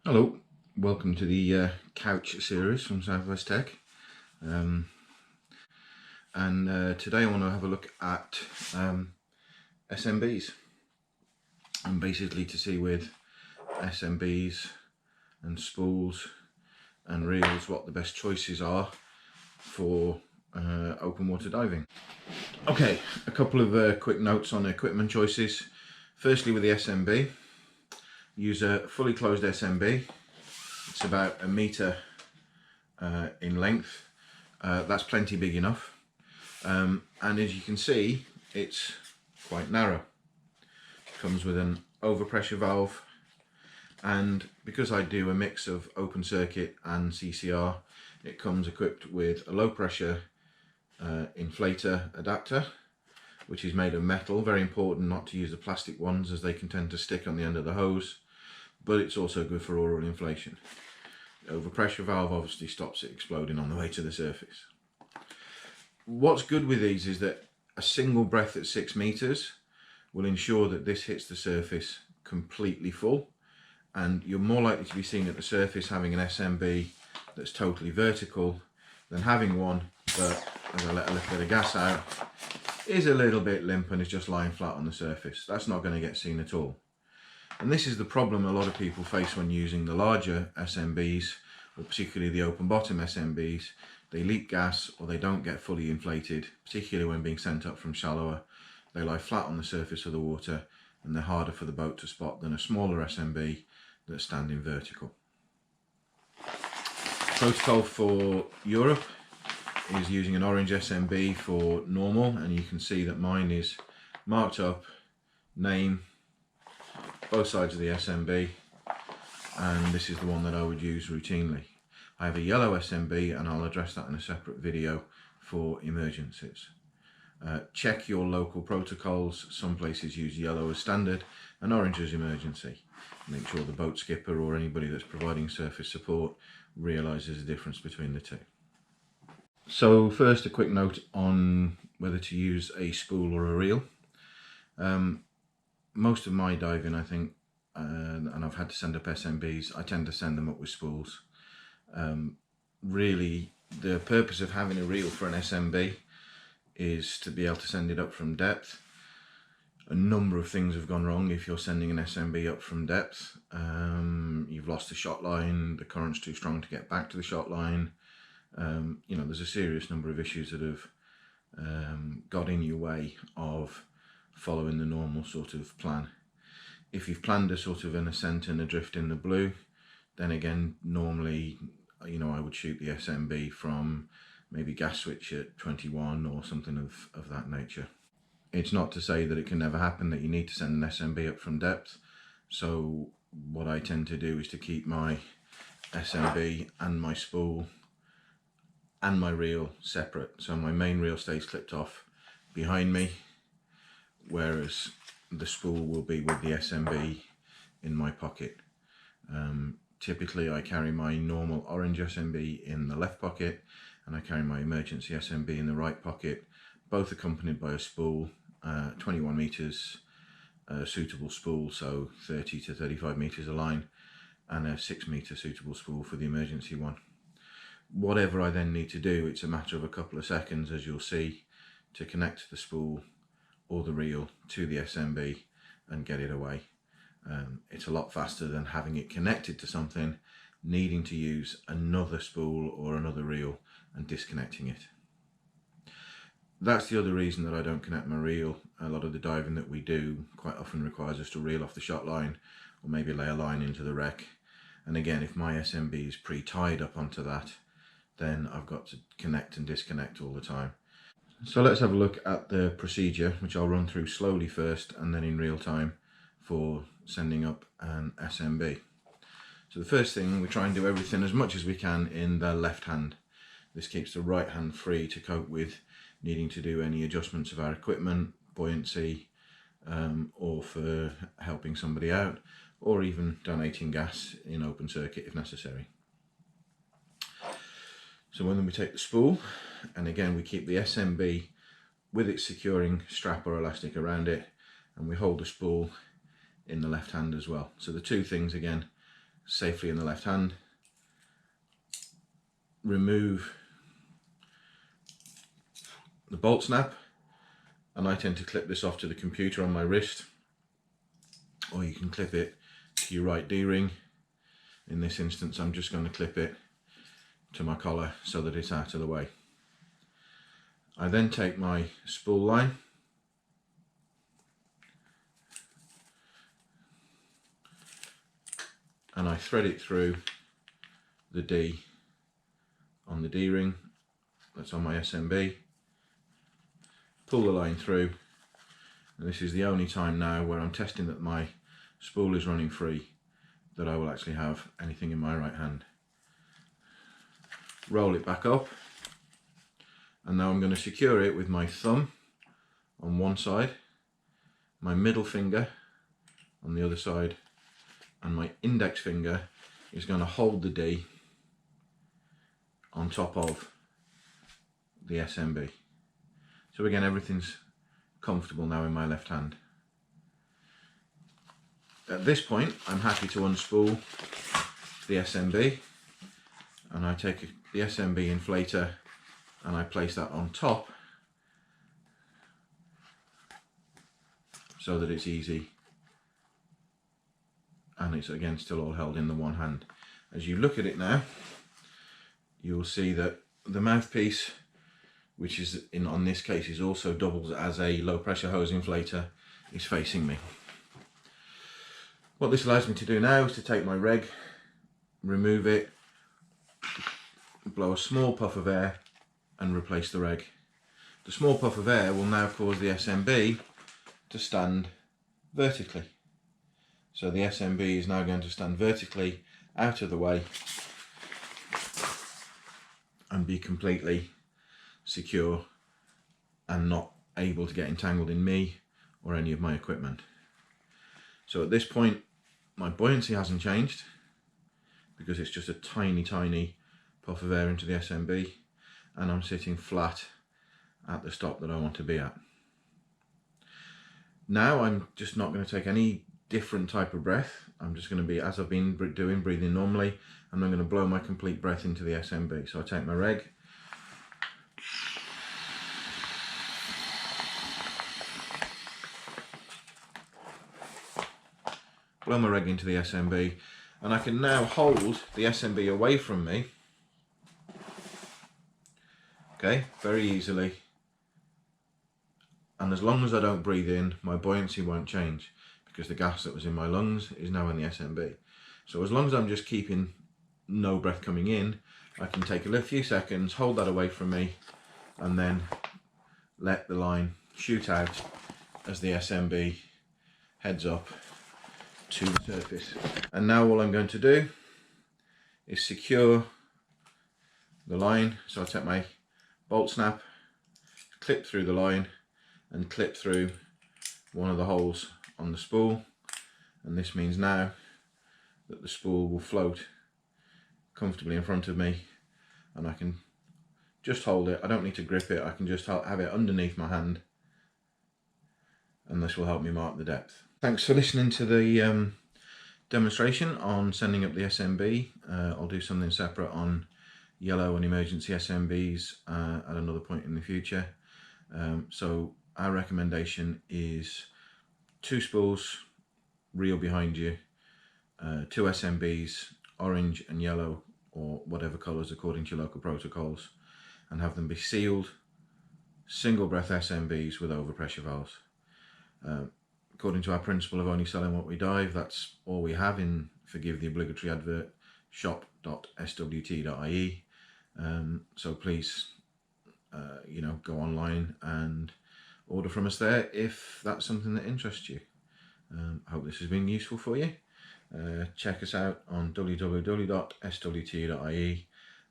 Hello, welcome to the couch series from Southwest Tech. Today I want to have a look at SMBs, and basically to see with SMBs and spools and reels what the best choices are for open water diving. Okay, a couple of quick notes on equipment choices. Firstly, with the SMB, use a fully closed SMB. It's about a metre in length. That's plenty big enough. And as you can see, it's quite narrow. It comes with an overpressure valve, and because I do a mix of open circuit and CCR, it comes equipped with a low pressure inflator adapter, which is made of metal. Very important not to use the plastic ones, as they can tend to stick on the end of the hose, but it's also good for oral inflation. The overpressure valve obviously stops it exploding on the way to the surface. What's good with these is that a single breath at 6 meters will ensure that this hits the surface completely full, and you're more likely to be seen at the surface having an SMB that's totally vertical than having one that, as I let a little bit of gas out, is a little bit limp and is just lying flat on the surface. That's not going to get seen at all. And this is the problem a lot of people face when using the larger SMBs, or particularly the open bottom SMBs. They leak gas, or they don't get fully inflated, particularly when being sent up from shallower. They lie flat on the surface of the water, and they're harder for the boat to spot than a smaller SMB that's standing vertical. Protocol for Europe is using an orange SMB for normal, and you can see that mine is marked up, name, both sides of the SMB, and this is the one that I would use routinely. I have a yellow SMB, and I'll address that in a separate video for emergencies. Check your local protocols. Some places use yellow as standard and orange as emergency. Make sure the boat skipper or anybody that's providing surface support realises the difference between the two. So first, a quick note on whether to use a spool or a reel. Most of my diving, I think, and I've had to send up SMBs, I tend to send them up with spools. Really, the purpose of having a reel for an SMB is to be able to send it up from depth. A number of things have gone wrong if you're sending an SMB up from depth. You've lost the shot line, the current's too strong to get back to the shot line. There's a serious number of issues that have got in your way of following the normal sort of plan. If you've planned a sort of an ascent and a drift in the blue, then again, normally, I would shoot the SMB from maybe gas switch at 21 or something of that nature. It's not to say that it can never happen that you need to send an SMB up from depth. So what I tend to do is to keep my SMB and my spool and my reel separate. So my main reel stays clipped off behind me, whereas the spool will be with the SMB in my pocket. Typically I carry my normal orange SMB in the left pocket, and I carry my emergency SMB in the right pocket, both accompanied by a spool, 21 meters, suitable spool, so 30 to 35 meters a line, and a 6 meter suitable spool for the emergency one. Whatever I then need to do, it's a matter of a couple of seconds, as you'll see, to connect the spool or the reel to the SMB and get it away. It's a lot faster than having it connected to something, needing to use another spool or another reel and disconnecting it. That's the other reason that I don't connect my reel. A lot of the diving that we do quite often requires us to reel off the shot line, or maybe lay a line into the wreck. And again, if my SMB is pre-tied up onto that, then I've got to connect and disconnect all the time. So let's have a look at the procedure, which I'll run through slowly first and then in real time for sending up an SMB. So the first thing, we try and do everything as much as we can in the left hand. This keeps the right hand free to cope with needing to do any adjustments of our equipment, buoyancy, or for helping somebody out, or even donating gas in open circuit if necessary. So when we take the spool, and again we keep the SMB with its securing strap or elastic around it, and we hold the spool in the left hand as well. So the two things again, safely in the left hand. Remove the bolt snap, and I tend to clip this off to the computer on my wrist, or you can clip it to your right D-ring. In this instance, I'm just going to clip it to my collar so that it's out of the way. I then take my spool line and I thread it through the D on the D-ring that's on my SMB, pull the line through, and this is the only time now where I'm testing that my spool is running free that I will actually have anything in my right hand. Roll it back up, and now I'm going to secure it with my thumb on one side, my middle finger on the other side, and my index finger is going to hold the D on top of the SMB. So again, everything's comfortable now in my left hand. At this point, I'm happy to unspool the SMB, and I take the SMB inflator and I place that on top so that it's easy, and it's again still all held in the one hand. As you look at it now, you'll see that the mouthpiece, which is on this case is also doubles as a low pressure hose inflator, is facing me. What this allows me to do now is to take my reg, remove it, blow a small puff of air and replace the reg. The small puff of air will now cause the SMB to stand vertically. So the SMB is now going to stand vertically out of the way and be completely secure and not able to get entangled in me or any of my equipment. So at this point, my buoyancy hasn't changed because it's just a tiny puff of air into the SMB, and I'm sitting flat at the stop that I want to be at. Now I'm just not going to take any different type of breath. I'm just going to be, as I've been doing, breathing normally, and I'm going to blow my complete breath into the SMB. So I take my reg, blow my reg into the SMB, and I can now hold the SMB away from me, okay, very easily, and as long as I don't breathe in, my buoyancy won't change because the gas that was in my lungs is now in the SMB. So as long as I'm just keeping no breath coming in, I can take a few seconds, hold that away from me, and then let the line shoot out as the SMB heads up to the surface. And now all I'm going to do is secure the line. So I take my bolt snap, clip through the line and clip through one of the holes on the spool, and this means now that the spool will float comfortably in front of me and I can just hold it. I don't need to grip it, I can just have it underneath my hand, and this will help me mark the depth. Thanks for listening to the demonstration on sending up the SMB. I'll do something separate on yellow and emergency SMBs at another point in the future. So our recommendation is 2 spools, reel behind you, 2 SMBs, orange and yellow or whatever colours according to your local protocols, and have them be sealed, single breath SMBs with overpressure valves. According to our principle of only selling what we dive, that's all we have in, forgive the obligatory advert, shop.swt.ie. So please, go online and order from us there if that's something that interests you. I hope this has been useful for you. Check us out on www.swt.ie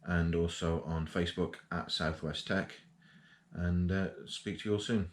and also on Facebook at Southwest Tech, and speak to you all soon.